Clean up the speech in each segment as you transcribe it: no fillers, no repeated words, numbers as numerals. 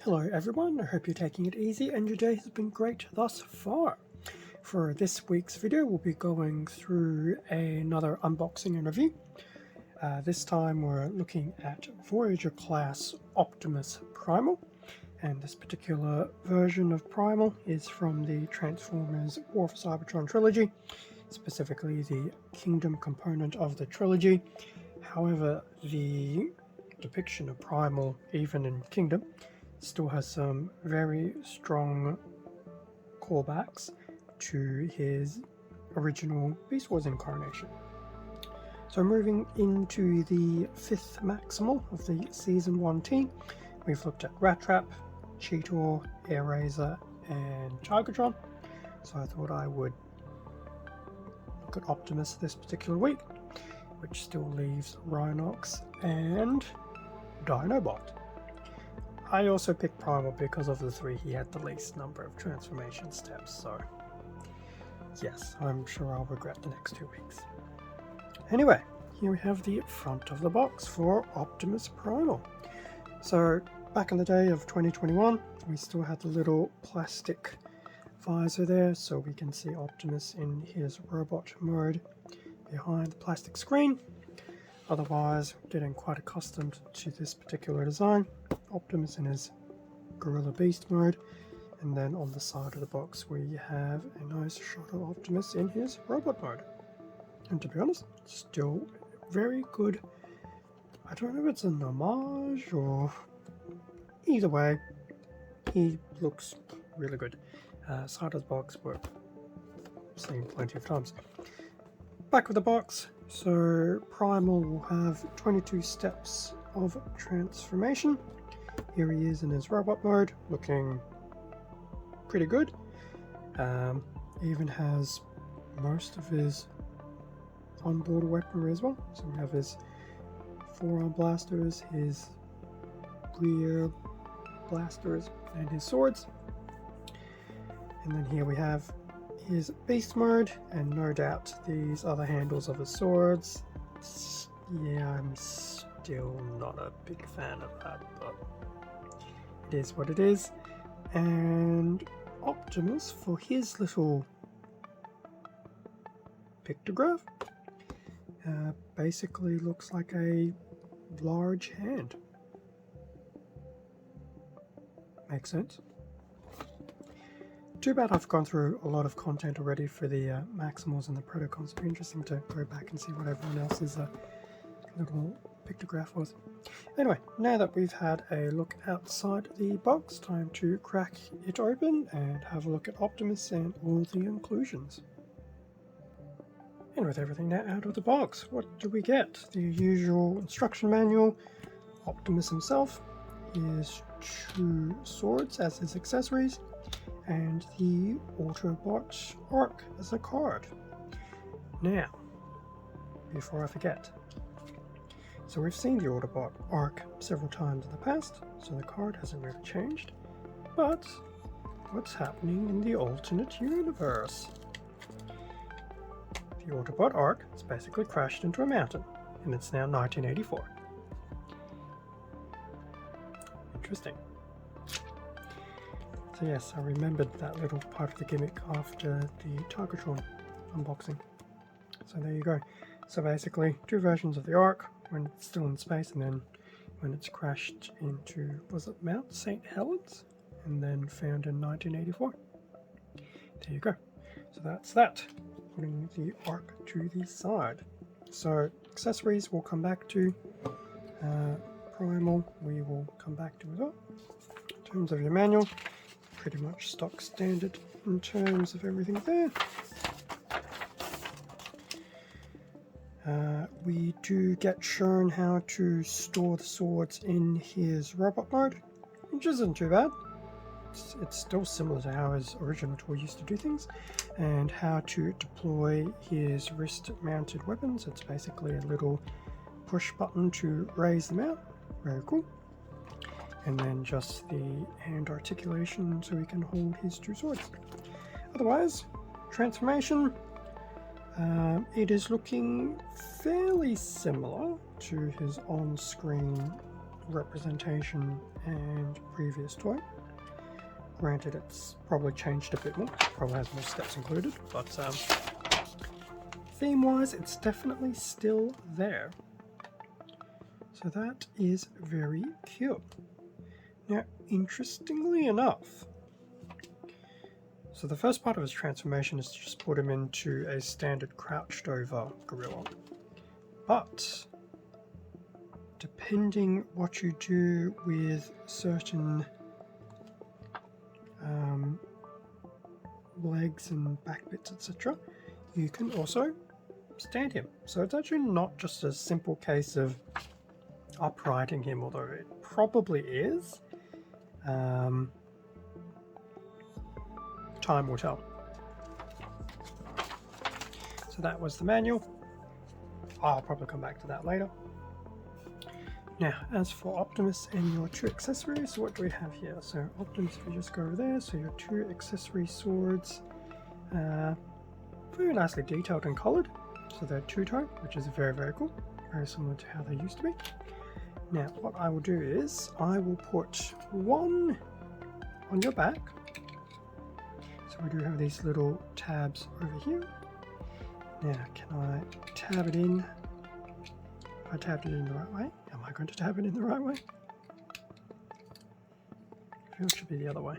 Hello everyone, I hope you're taking it easy and your day has been great thus far. For this week's video we'll be going through another unboxing and review. This time we're looking at Voyager class Optimus Primal, and this particular version of Primal is from the Transformers War for Cybertron Trilogy, specifically the Kingdom component of the trilogy. However, the depiction of Primal, even in Kingdom, still has some very strong callbacks to his original Beast Wars incarnation. So moving into the 5th Maximal of the Season 1 team, we've looked at Rat Trap, Cheetor, Air Razor and Cybertron. So I thought I would look at Optimus this particular week, which still leaves Rhinox and Dinobot. I also picked Primal because of the three he had the least number of transformation steps, so yes, I'm sure I'll regret the next 2 weeks. Anyway, here we have the front of the box for Optimus Primal. So back in the day of 2021, we still had the little plastic visor there, so we can see Optimus in his robot mode behind the plastic screen. Otherwise, getting quite accustomed to this particular design. Optimus in his Gorilla Beast mode, and then on the side of the box we have a nice shot of Optimus in his robot mode. And to be honest, still very good. I don't know if it's an homage or either way, he looks really good. Side of the box we've seen plenty of times. Back of the box, so Primal will have 22 steps of transformation. Here he is in his robot mode, looking pretty good. Even has most of his onboard weaponry as well. So we have his forearm blasters, his rear blasters, and his swords. And then here we have his beast mode, and no doubt these are the handles of his swords. Yeah, I'm still not a big fan of that, but it is what it is. And Optimus, for his little pictograph, basically looks like a large hand. Makes sense. Too bad I've gone through a lot of content already for the Maximals and the Predacons. It'd be interesting to go back and see what everyone else's little pictograph was. Anyway, now that we've had a look outside the box, time to crack it open and have a look at Optimus and all the inclusions. And with everything now out of the box, what do we get? The usual instruction manual, Optimus himself, his 2 swords as his accessories, and the Autobot Arc as a card. Now, before I forget, so we've seen the Autobot Arc several times in the past, so the card hasn't really changed, but what's happening in the alternate universe? The Autobot Arc has basically crashed into a mountain, and it's now 1984. Interesting. So yes, I remembered that little part of the gimmick after the Cybertron unboxing. So there you go. So basically, 2 versions of the Ark when it's still in space, and then when it's crashed into, was it Mount St. Helens? And then found in 1984. There you go. So that's that. Putting the Ark to the side. So accessories we'll come back to. Primal we will come back to as well. In terms of your manual, pretty much stock standard in terms of everything there. We do get shown how to store the swords in his robot mode, which isn't too bad. It's still similar to how his original toy used to do things, and how to deploy his wrist-mounted weapons. It's basically a little push button to raise them out. Very cool. And then just the hand articulation so he can hold his 2 swords. Otherwise, transformation, it is looking fairly similar to his on-screen representation and previous toy. Granted, it's probably changed a bit more, probably has more steps included, but theme-wise, it's definitely still there. So that is very cute. Now, interestingly enough, so the first part of his transformation is to just put him into a standard crouched over gorilla. But depending what you do with certain legs and back bits, etc., you can also stand him. So it's actually not just a simple case of uprighting him, although it probably is. Time will tell. So that was the manual. I'll probably come back to that later. Now, as for Optimus and your two accessories, what do we have here? So Optimus, if you just go over there, so your two accessory swords, very nicely detailed and coloured. So they're two-tone, which is very, very cool. Very similar to how they used to be. Now, what I will do is, I will put one on your back. So we do have these little tabs over here. Now, can I tab it in? If I tabbed it in the right way, am I going to tab it in the right way? I feel it should be the other way.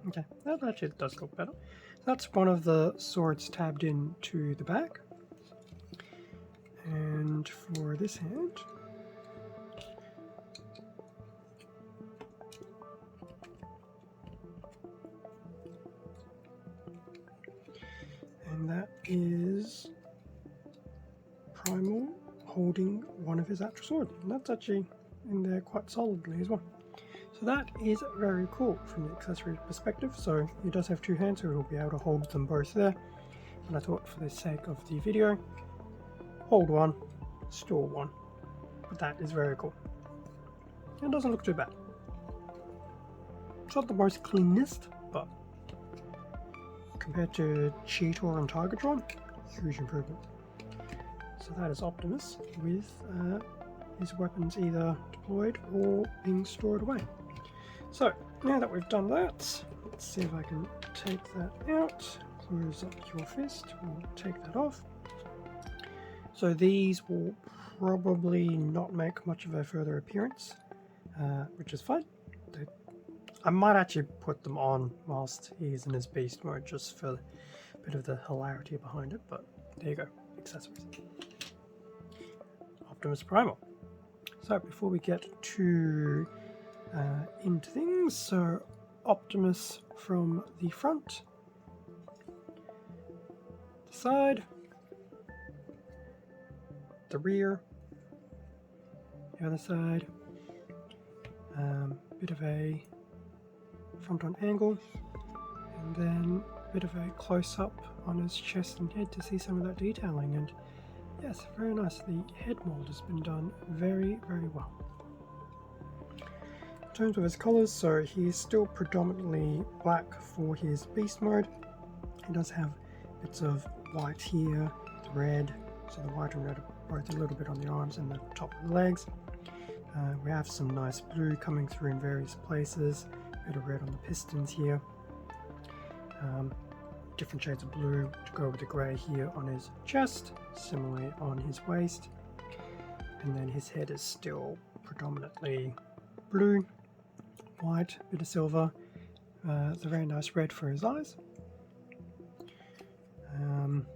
Okay, that actually does look better. That's one of the swords tabbed in to the back. And for this hand, and that is Primal holding one of his actual swords. And that's actually in there quite solidly as well. So that is very cool from the accessory perspective. So he does have two hands, so he'll be able to hold them both there. And I thought for the sake of the video, hold one, store one. But that is very cool. It doesn't look too bad. It's not the most cleanest, but compared to Cheetor and Cybertron, huge improvement. So that is Optimus with his weapons either deployed or being stored away. So now that we've done that, let's see if I can take that out. Close up your fist, we'll take that off. So these will probably not make much of a further appearance, which is fine. I might actually put them on whilst he's in his beast mode, just for a bit of the hilarity behind it, but there you go, accessories. Optimus Primal. So before we get to into things, so Optimus from the front, the side, the rear, the other side, bit of a front on angle, and then a bit of a close-up on his chest and head to see some of that detailing. And yes, very nice. The head mold has been done very, very well. In terms of his colours, so he's still predominantly black for his beast mode. He does have bits of white here, the red, so the white and red are both a little bit on the arms and the top of the legs. We have some nice blue coming through in various places, a bit of red on the pistons here. Different shades of blue to go with the grey here on his chest, similarly on his waist, and then his head is still predominantly blue, white, bit of silver, the very nice red for his eyes. And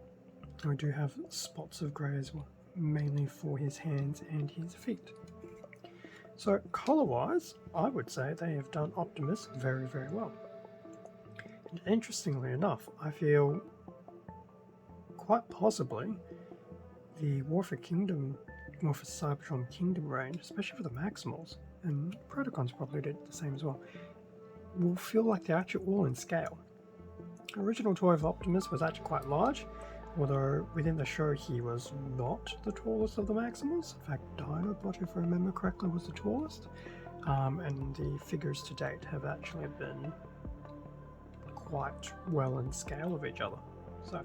we do have spots of grey as well, mainly for his hands and his feet. So colour wise, I would say they have done Optimus very, very well. And interestingly enough, I feel quite possibly the War for Cybertron Kingdom range, especially for the Maximals, and Protocons probably did the same as well, will feel like they're actually all in scale. The original toy of Optimus was actually quite large, although within the show he was not the tallest of the Maximals. In fact, Dinobot, if I remember correctly, was the tallest. And the figures to date have actually been quite well in scale of each other. So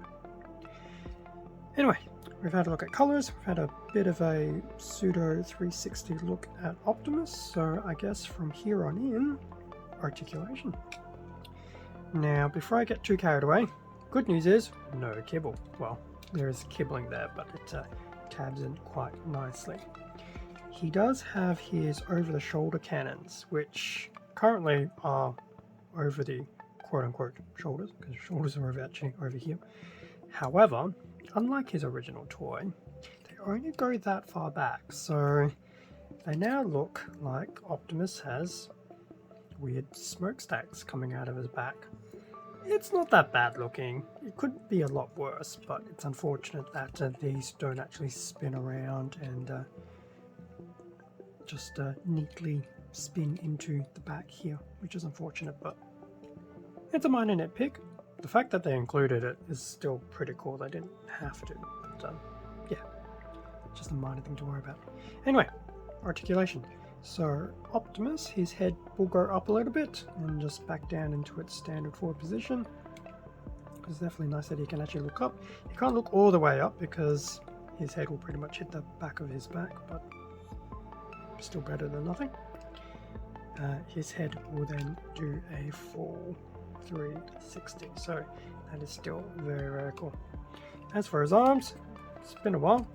Anyway, we've had a look at colours, we've had a bit of a pseudo 360 look at Optimus, so I guess from here on in, articulation. Now, before I get too carried away, good news is no kibble. Well, there is kibbling there, but it tabs in quite nicely. He does have his over-the-shoulder cannons, which currently are over the quote-unquote shoulders, because shoulders are actually over here. However, unlike his original toy, they only go that far back, so they now look like Optimus has weird smokestacks coming out of his back. It's not that bad looking. It could be a lot worse, but it's unfortunate that these don't actually spin around and just neatly spin into the back here, which is unfortunate, but it's a minor nitpick. The fact that they included it is still pretty cool. They didn't have to, but yeah, just a minor thing to worry about. Anyway, articulation. So Optimus, his head will go up a little bit and just back down into its standard forward position. It's definitely nice that he can actually look up. He can't look all the way up because his head will pretty much hit the back of his back, but still better than nothing. His head will then do a full 360, so that is still very, very cool. As for his arms, it's been a while.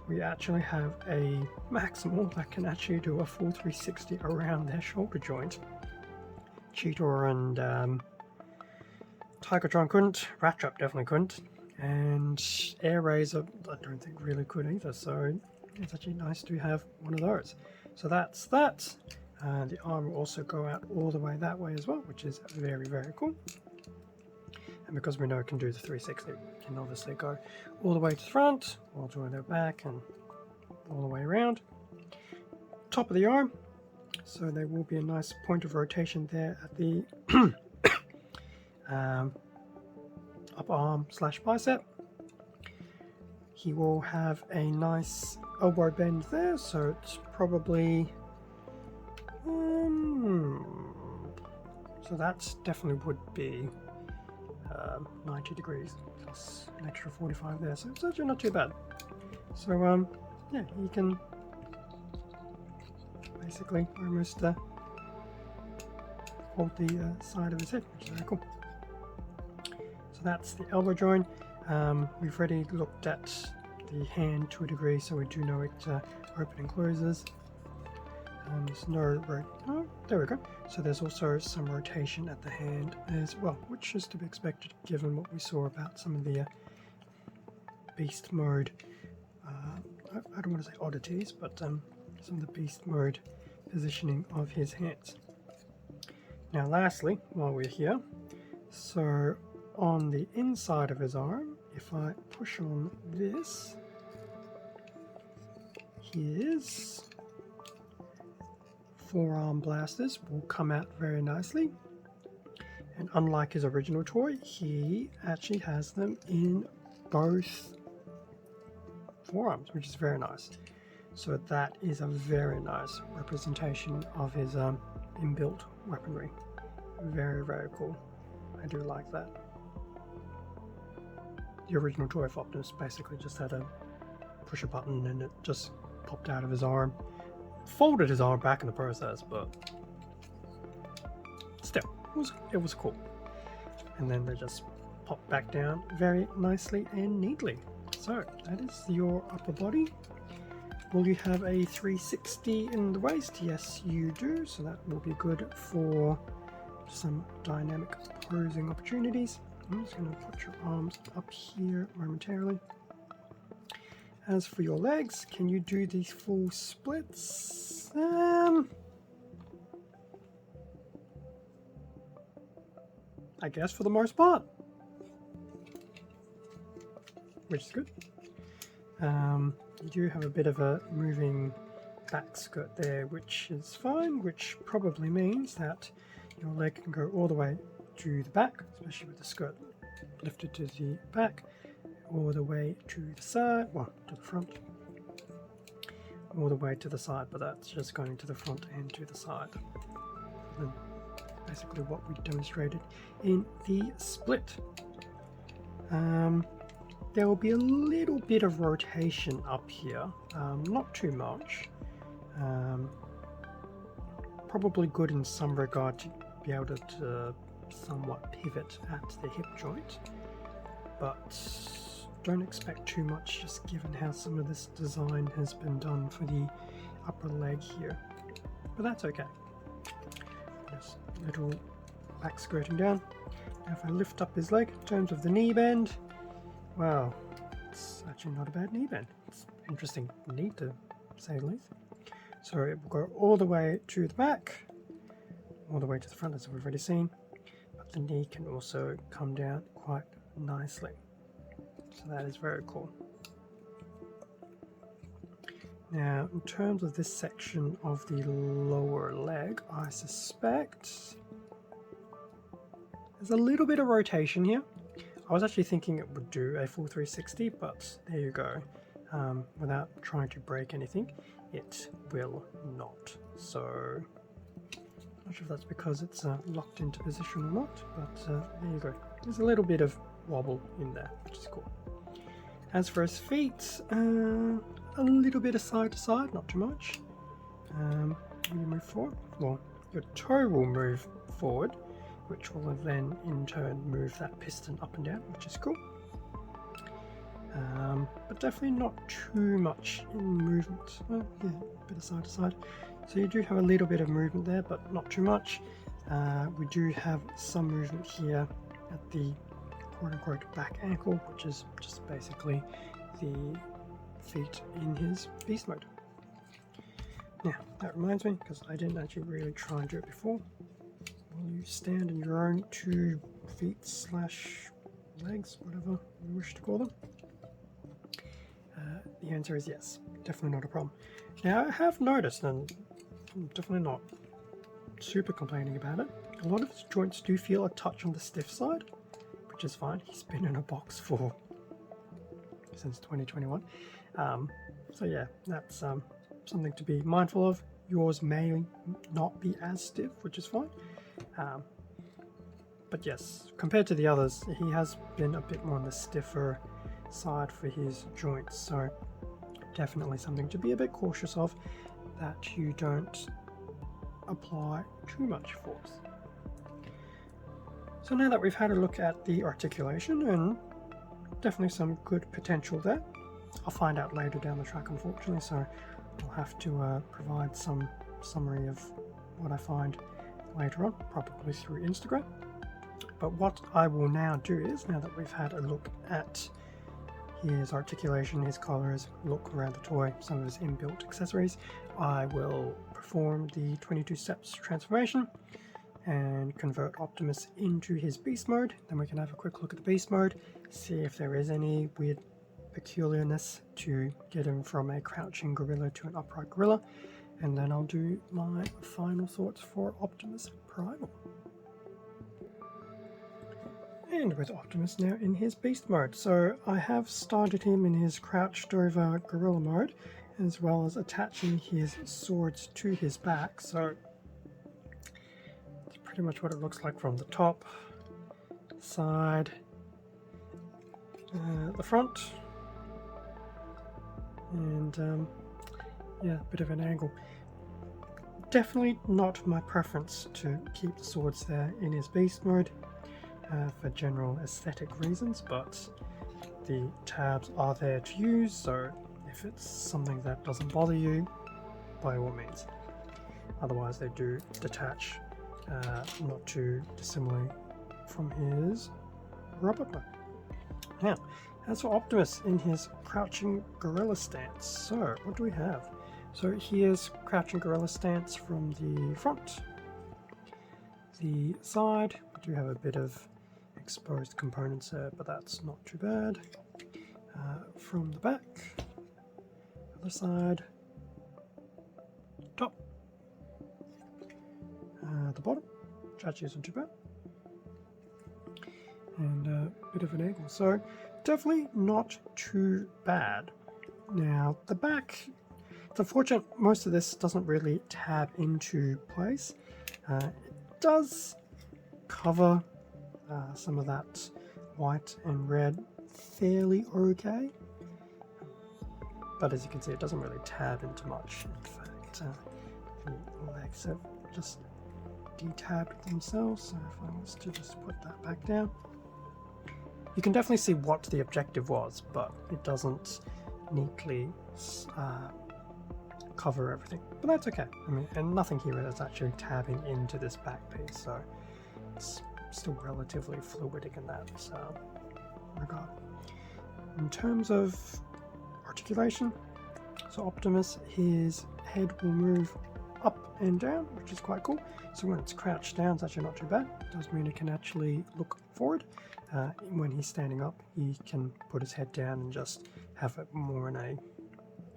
We actually have a Maximal that can actually do a full 360 around their shoulder joint. Cheetor and Cybertron couldn't, Rattrap definitely couldn't, and Air Razor I don't think really could either, so it's actually nice to have one of those. So that's that. The arm will also go out all the way that way as well, which is very, very cool. And because we know it can do the 360, it can obviously go all the way to the front, all the way to the back, and all the way around. Top of the arm, so there will be a nice point of rotation there at the upper arm / bicep. He will have a nice elbow bend there, so it's probably so that's definitely would be 90 degrees plus an extra 45 there, so it's actually not too bad. So yeah, you can basically almost hold the side of his head, which is very cool. So that's the elbow joint. We've already looked at the hand to a degree, so we do know it open and closes. There's no oh, there we go. So there's also some rotation at the hand as well, which is to be expected given what we saw about some of the beast mode. I don't want to say oddities, but some of the beast mode positioning of his hands. Now, lastly, while we're here, so on the inside of his arm, if I push on this, his forearm blasters will come out very nicely, and unlike his original toy, he actually has them in both forearms, which is very nice. So that is a very nice representation of his inbuilt weaponry. Very, very cool. I do like that. The original toy of Optimus basically just had to push a button and it just popped out of his arm. Folded his arm back in the process, but still, it was cool. And then they just pop back down very nicely and neatly. So that is your upper body. Will you have a 360 in the waist? Yes, you do. So that will be good for some dynamic posing opportunities. I'm just going to put your arms up here momentarily. As for your legs, can you do these full splits? I guess for the most part. Which is good. You do have a bit of a moving back skirt there, which is fine, which probably means that your leg can go all the way to the back, especially with the skirt lifted to the back, all the way to the side, well, to the front, all the way to the side, but that's just going to the front and to the side. And basically what we demonstrated in the split. there will be a little bit of rotation up here, not too much. Probably good in some regard to be able to somewhat pivot at the hip joint, but don't expect too much just given how some of this design has been done for the upper leg here, but that's okay. Just a little back skirting down. Now if I lift up his leg in terms of the knee bend, well, it's actually not a bad knee bend. It's interesting knee to say the least. So it will go all the way to the back, all the way to the front as we've already seen, but the knee can also come down quite nicely. So that is very cool. Now in terms of this section of the lower leg, I suspect there's a little bit of rotation here. I was actually thinking it would do a full 360, but there you go. Without trying to break anything, it will not. So, not sure if that's because it's locked into position or not, but there you go. There's a little bit of wobble in there, which is cool. As for his feet, a little bit of side to side, not too much. When you move forward, well, your toe will move forward, which will then in turn move that piston up and down, which is cool. But definitely not too much in movement. Yeah, a bit of side to side. So you do have a little bit of movement there, but not too much. We do have some movement here at the quote-unquote back ankle, which is just basically the feet in his beast mode. Now, that reminds me, because I didn't actually really try and do it before, will you stand in your own 2 feet / legs, whatever you wish to call them? The answer is yes, definitely not a problem. Now I have noticed, and I'm definitely not super complaining about it, a lot of his joints do feel a touch on the stiff side, which is fine. He's been in a box since 2021. So yeah, that's something to be mindful of. Yours may not be as stiff, which is fine. But yes, compared to the others, he has been a bit more on the stiffer side for his joints, so definitely something to be a bit cautious of, that you don't apply too much force. So now that we've had a look at the articulation, and definitely some good potential there, I'll find out later down the track unfortunately, so I'll have to provide some summary of what I find later on, probably through Instagram. But what I will now do is, now that we've had a look at his articulation, his colors, look around the toy, some of his inbuilt accessories, I will perform the 22 steps transformation and convert Optimus into his beast mode. Then we can have a quick look at the beast mode, see if there is any weird peculiarness to get him from a crouching gorilla to an upright gorilla, and then I'll do my final thoughts for Optimus Primal. And with Optimus now in his beast mode, so I have started him in his crouched over gorilla mode, as well as attaching his swords to his back, so it's pretty much what it looks like from the top, side, the front, and yeah, a bit of an angle. Definitely not my preference to keep the swords there in his beast mode, for general aesthetic reasons, but the tabs are there to use, so if it's something that doesn't bother you, by all means. Otherwise they do detach not too dissimilarly from his robot mode. Now, as for Optimus in his crouching gorilla stance, so what do we have? So here's crouching gorilla stance from the front. The side, we do have a bit of exposed components there, but that's not too bad. From the back, other side, top, the bottom, which actually isn't too bad, and a bit of an angle, so definitely not too bad. Now the back, it's unfortunate most of this doesn't really tab into place. It does cover some of that white and red fairly okay. But as you can see, it doesn't really tab into much. In fact, the legs have just detabbed themselves. So if I was to just put that back down, you can definitely see what the objective was, but it doesn't neatly cover everything. But that's okay. I mean, and nothing here is actually tabbing into this back piece, so it's still relatively fluidic in that regard. In terms of articulation, so Optimus, his head will move up and down, which is quite cool. So when it's crouched down, it's actually not too bad. It does mean he can actually look forward. When he's standing up, he can put his head down and just have it more in a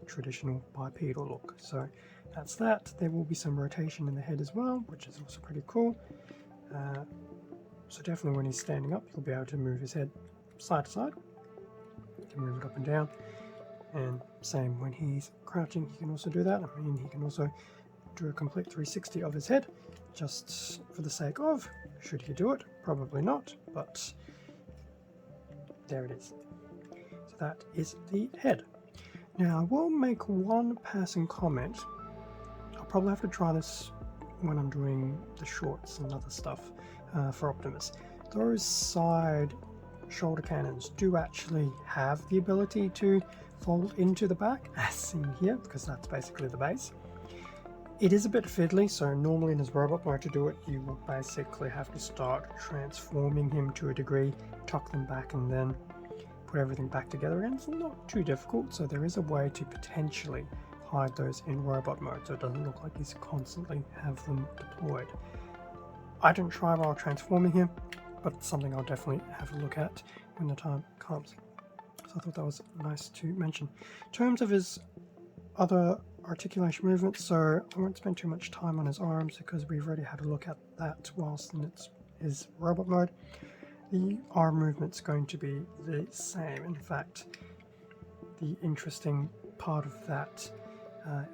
traditional bipedal look. So that's that. There will be some rotation in the head as well, which is also pretty cool. So definitely when he's standing up, he'll be able to move his head side to side. He can move it up and down. And same when he's crouching, he can also do that. I mean, he can also do a complete 360 of his head, just for the sake of, should he do it? Probably not, but there it is. So that is the head. Now I will make one passing comment. I'll probably have to try this when I'm doing the shorts and other stuff for Optimus. Those side shoulder cannons do actually have the ability to fold into the back, as seen here, because that's basically the base. It is a bit fiddly, so normally in his robot mode to do it, you will basically have to start transforming him to a degree, tuck them back, and then put everything back together again. It's not too difficult, so there is a way to potentially hide those in robot mode, so it doesn't look like he's constantly have them deployed. I didn't try while transforming him, but it's something I'll definitely have a look at when the time comes. So I thought that was nice to mention. In terms of his other articulation movements, so I won't spend too much time on his arms because we've already had a look at that whilst in his robot mode. The arm movement's going to be the same. In fact, the interesting part of that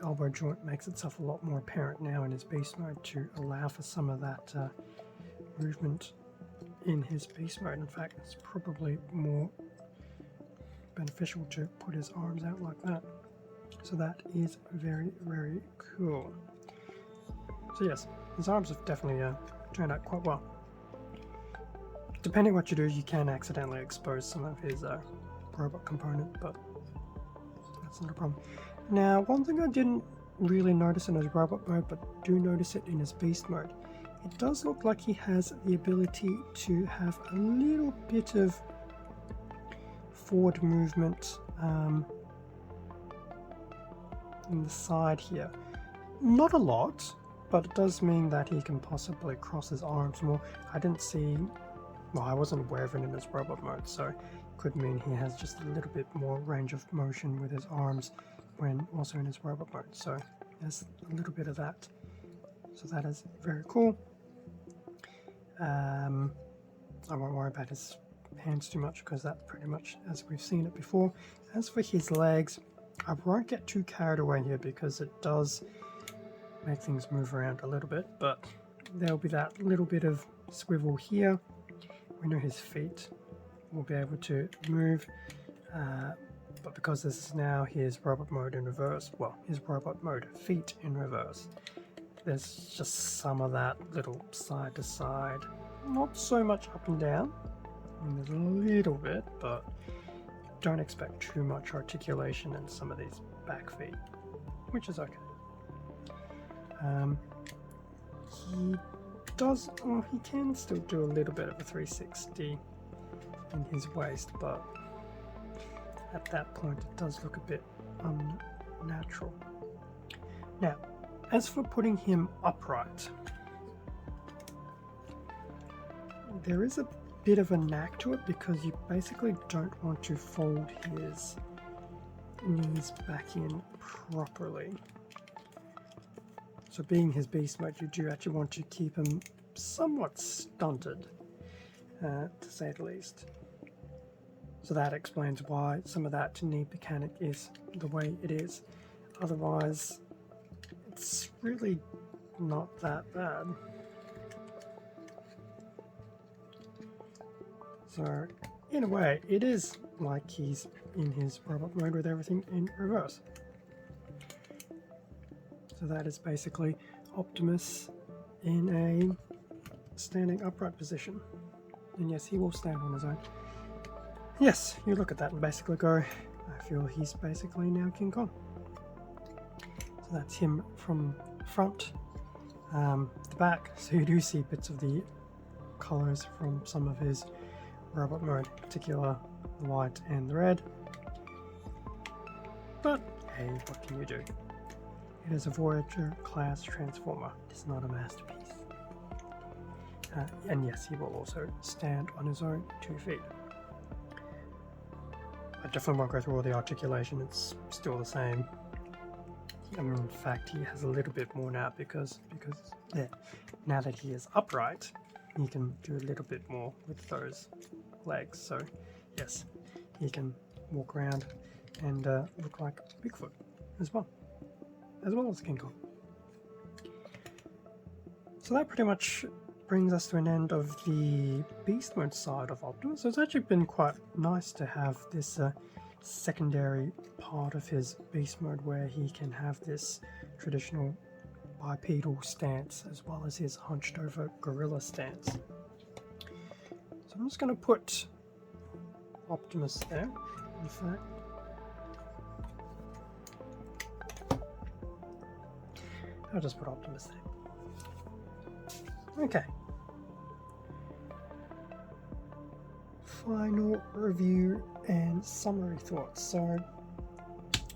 elbow joint makes itself a lot more apparent now in his beast mode to allow for some of that movement in his beast mode. In fact, it's probably more beneficial to put his arms out like that. So that is very, very cool. So yes, his arms have definitely turned out quite well. Depending what you do, you can accidentally expose some of his robot component, but that's not a problem. Now, one thing I didn't really notice in his robot mode, but do notice it in his beast mode, it does look like he has the ability to have a little bit of forward movement in the side here. Not a lot, but it does mean that he can possibly cross his arms more. I didn't see, well, I wasn't aware of it in his robot mode, so it could mean he has just a little bit more range of motion with his arms when also in his robot mode. So there's a little bit of that. So that is very cool. I won't worry about his hands too much because that's pretty much as we've seen it before. As for his legs, I won't get too carried away here because it does make things move around a little bit, but there'll be that little bit of swivel here. We know his feet will be able to move, but because this is now his robot mode in reverse, well, his robot mode feet in reverse, there's just some of that little side to side, not so much up and down. I mean, there's a little bit, but don't expect too much articulation in some of these back feet, which is okay. He does, well, he can still do a little bit of a 360 in his waist, but at that point it does look a bit unnatural. Now, as for putting him upright, there is a bit of a knack to it because you basically don't want to fold his knees back in properly. So being his beast mode, you do actually want to keep him somewhat stunted, to say the least. So that explains why some of that knee mechanic is the way it is. Otherwise, it's really not that bad. So in a way, it is like he's in his robot mode with everything in reverse. So that is basically Optimus in a standing upright position. And yes, he will stand on his own. Yes, you look at that and basically go, I feel he's basically now King Kong. So that's him from front, the back. So you do see bits of the colors from some of his robot mode, in particular the white and the red. But hey, what can you do? It is a Voyager class transformer. It's not a masterpiece. And yes, he will also stand on his own 2 feet. I definitely won't go through all the articulation, it's still the same. I mean, in fact, he has a little bit more now because yeah, now that he is upright, he can do a little bit more with those legs. So yes, he can walk around and look like Bigfoot as well as King Kong. So that pretty much brings us to an end of the beast mode side of Optimus. So it's actually been quite nice to have this secondary part of his beast mode where he can have this traditional bipedal stance as well as his hunched over gorilla stance. So I'm just going to put Optimus there. In fact, I'll just put Optimus there. Okay. Final review and summary thoughts. So,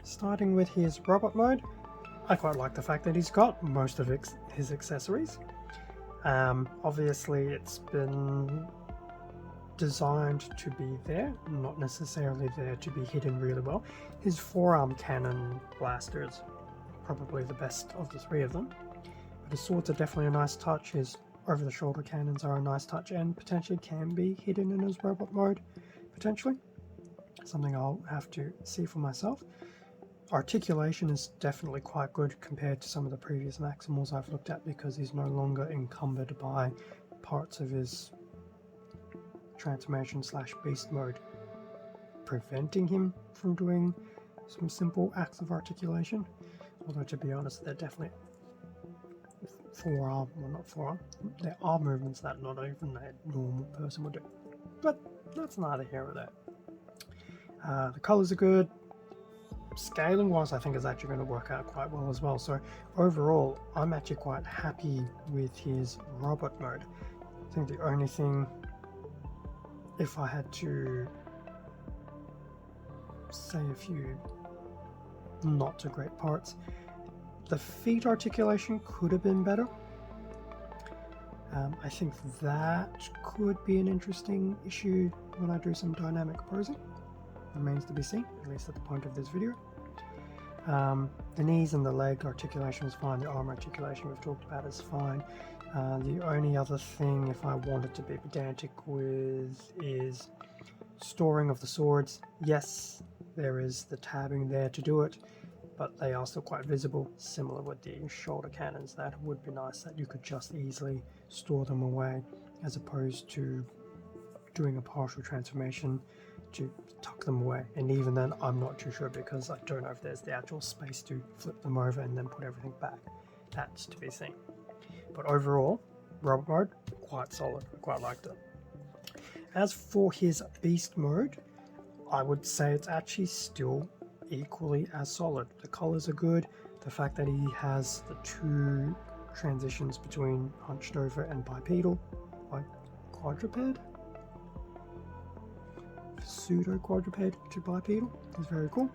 starting with his robot mode, I quite like the fact that he's got most of his accessories. Obviously, it's been designed to be there, not necessarily there to be hidden really well. His forearm cannon blaster is probably the best of the 3 of them. But his swords are definitely a nice touch. His over-the-shoulder cannons are a nice touch and potentially can be hidden in his robot mode, potentially. Something I'll have to see for myself. Articulation is definitely quite good compared to some of the previous Maximals I've looked at because he's no longer encumbered by parts of his transformation / beast mode, preventing him from doing some simple acts of articulation. Although to be honest, they're definitely forearm, well not forearm, there are movements that not even a normal person would do. But that's neither here or there. The colours are good. Scaling wise, I think is actually going to work out quite well as well. So overall, I'm actually quite happy with his robot mode. I think the only thing, if I had to say a few not so great parts, the feet articulation could have been better. I think that could be an interesting issue when I do some dynamic posing. Remains to be seen, at least at the point of this video. The knees and the leg articulation was fine. The arm articulation we've talked about is fine. The only other thing, if I wanted to be pedantic with, is storing of the swords. Yes, there is the tabbing there to do it, but they are still quite visible, similar with the shoulder cannons. That would be nice that you could just easily store them away, as opposed to doing a partial transformation to tuck them away. And even then, I'm not too sure because I don't know if there's the actual space to flip them over and then put everything back. That's to be seen. But overall, robot mode, quite solid. I quite liked it. As for his beast mode, I would say it's actually still equally as solid. The colors are good. The fact that he has the 2 transitions between hunched over and bipedal, like quadruped, pseudo quadruped to bipedal, is very cool.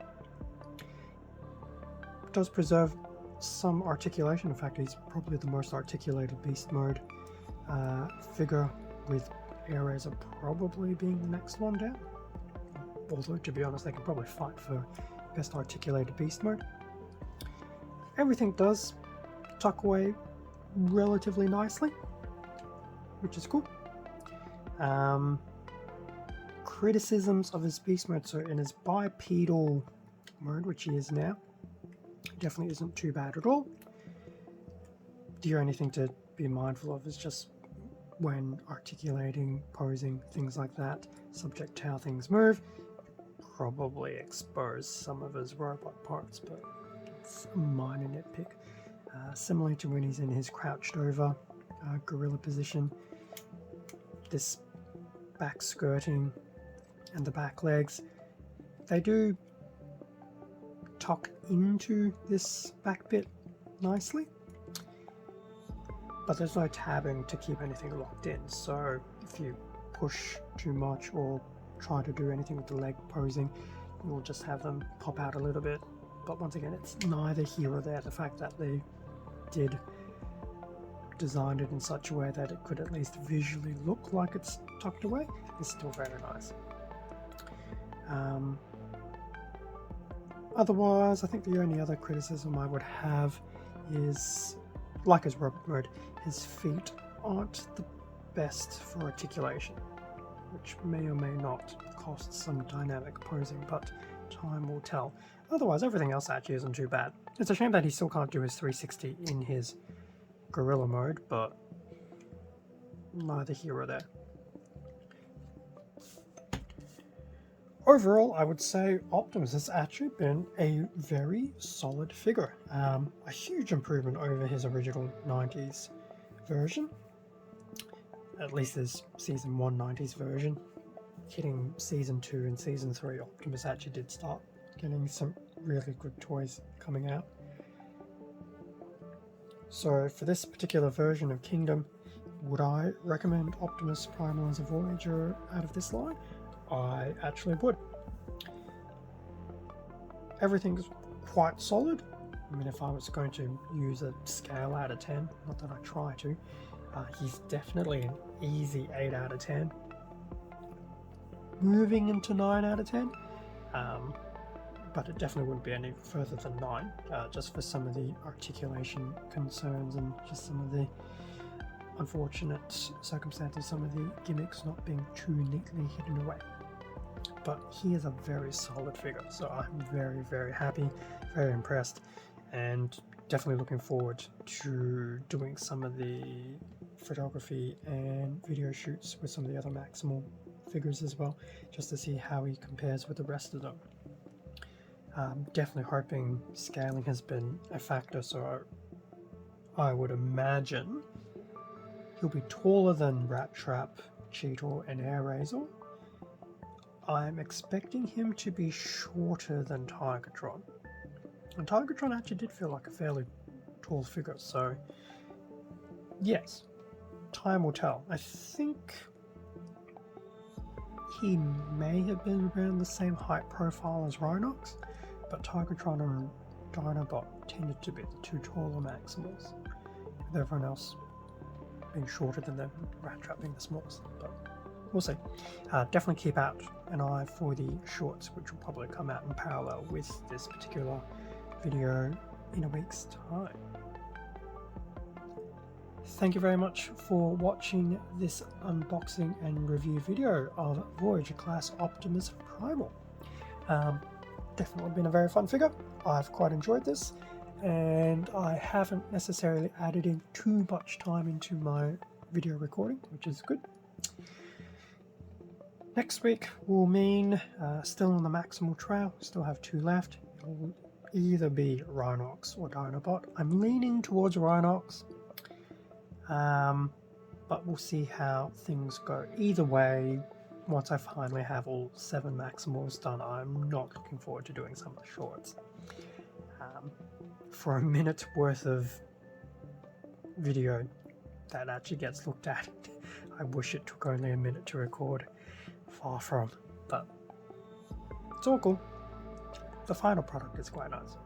It does preserve some articulation. In fact, he's probably the most articulated beast mode figure, with Air Razor probably being the next one down. Although, to be honest, they can probably fight for best articulated beast mode. Everything does tuck away relatively nicely, which is cool. Criticisms of his beast mode. So in his bipedal mode, which he is now, definitely isn't too bad at all. The only thing to be mindful of is just when articulating, posing, things like that, subject to how things move, probably expose some of his robot parts, but it's a minor nitpick. Similar to when he's in his crouched over gorilla position, this back skirting and the back legs, they do tuck into this back bit nicely, but there's no tabbing to keep anything locked in, so if you push too much or try to do anything with the leg posing, you'll just have them pop out a little bit. But once again, it's neither here or there. The fact that they did design it in such a way that it could at least visually look like it's tucked away is still very nice. Otherwise, I think the only other criticism I would have is, like his robot mode, his feet aren't the best for articulation, which may or may not cost some dynamic posing, but time will tell. Otherwise, everything else actually isn't too bad. It's a shame that he still can't do his 360 in his gorilla mode, but neither here or there. Overall, I would say Optimus has actually been a very solid figure. A huge improvement over his original 90s version. At least his Season 1 90s version. Hitting Season 2 and Season 3, Optimus actually did start getting some really good toys coming out. So for this particular version of Kingdom, would I recommend Optimus Primal as a Voyager out of this line? I actually would. Everything's quite solid. I mean, if I was going to use a scale out of 10, not that I try to, he's definitely an easy 8 out of 10. Moving into 9 out of 10, but it definitely wouldn't be any further than 9, just for some of the articulation concerns and just some of the unfortunate circumstances, some of the gimmicks not being too neatly hidden away. But he is a very solid figure, so I'm very, very happy, very impressed, and definitely looking forward to doing some of the photography and video shoots with some of the other Maximal figures as well, just to see how he compares with the rest of them. Definitely hoping scaling has been a factor, so I would imagine he'll be taller than Rat Trap, Cheetor and Air Razor. I'm expecting him to be shorter than Tigertron. And Tigertron actually did feel like a fairly tall figure, so yes, time will tell. I think he may have been around the same height profile as Rhinox, but Tigertron and Dinobot tended to be the two taller Maximals, with everyone else being shorter than them, Rat Trap being the smallest, but we'll see. Definitely keep out an eye for the shorts, which will probably come out in parallel with this particular video in a week's time. Thank you very much for watching this unboxing and review video of Voyager class Optimus Primal. Definitely been a very fun figure. I've quite enjoyed this, and I haven't necessarily added in too much time into my video recording, which is good. Next week will mean still on the Maximal trail, still have 2 left. It'll either be Rhinox or Dinobot. I'm leaning towards Rhinox, but we'll see how things go. Either way, once I finally have all 7 Maximals done, I'm not looking forward to doing some of the shorts. For a minute worth of video that actually gets looked at, I wish it took only a minute to record. Far from, but it's all cool. The final product is quite nice.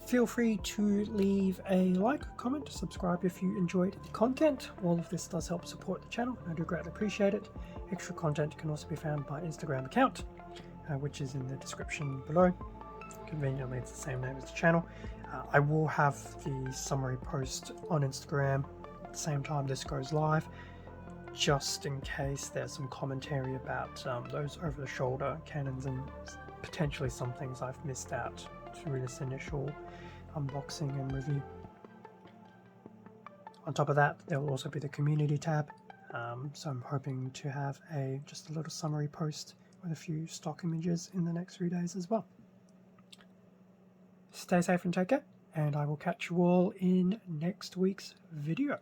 Feel free to leave a like, comment, subscribe if you enjoyed the content. All of this does help support the channel, and I do greatly appreciate it. Extra content can also be found by Instagram account, which is in the description below. Conveniently, it's the same name as the channel. I will have the summary post on Instagram at the same time this goes live, just in case there's some commentary about those over-the-shoulder cannons and potentially some things I've missed out through this initial unboxing and review. On top of that, there will also be the community tab, So I'm hoping to have just a little summary post with a few stock images in the next few days as well. Stay safe and take care, and I will catch you all in next week's video.